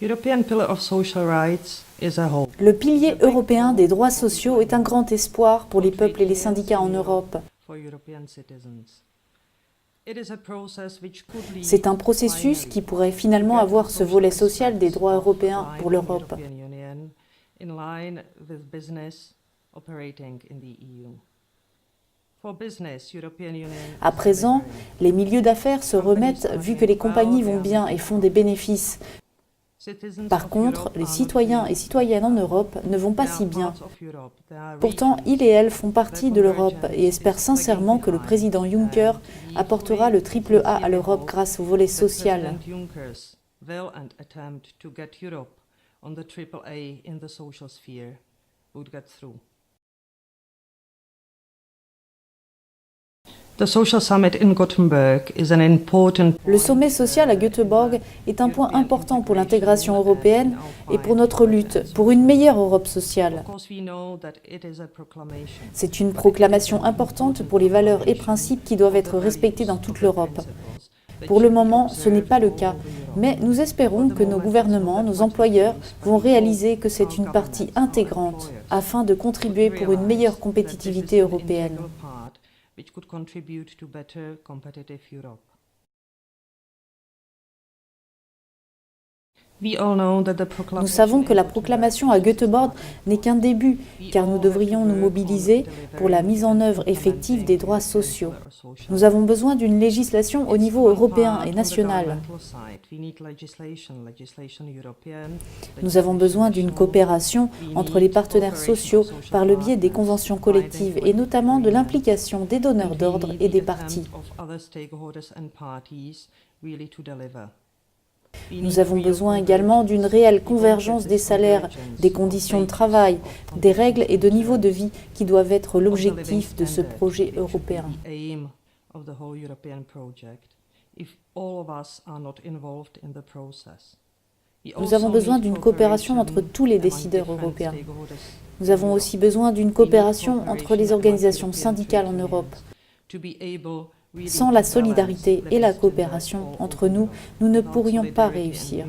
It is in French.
Le pilier européen des droits sociaux est un grand espoir pour les peuples et les syndicats en Europe. C'est un processus qui pourrait finalement avoir ce volet social des droits européens pour l'Europe. À présent, les milieux d'affaires se remettent vu que les compagnies vont bien et font des bénéfices. Par contre, les citoyens et citoyennes en Europe ne vont pas si bien. Pourtant, ils et elles font partie de l'Europe et espèrent sincèrement que le président Juncker apportera le triple A à l'Europe grâce au volet social. Le sommet social à Göteborg est un point important pour l'intégration européenne et pour notre lutte pour une meilleure Europe sociale. C'est une proclamation importante pour les valeurs et principes qui doivent être respectés dans toute l'Europe. Pour le moment, ce n'est pas le cas, mais nous espérons que nos gouvernements, nos employeurs vont réaliser que c'est une partie intégrante afin de contribuer pour une meilleure compétitivité européenne. Which could contribute to better competitive Europe. Nous savons que la proclamation à Göteborg n'est qu'un début, car nous devrions nous mobiliser pour la mise en œuvre effective des droits sociaux. Nous avons besoin d'une législation au niveau européen et national. Nous avons besoin d'une coopération entre les partenaires sociaux par le biais des conventions collectives et notamment de l'implication des donneurs d'ordre et des partis. Nous avons besoin également d'une réelle convergence des salaires, des conditions de travail, des règles et de niveau de vie qui doivent être l'objectif de ce projet européen. Nous avons besoin d'une coopération entre tous les décideurs européens. Nous avons aussi besoin d'une coopération entre les organisations syndicales en Europe. Sans la solidarité et la coopération entre nous, nous ne pourrions pas réussir.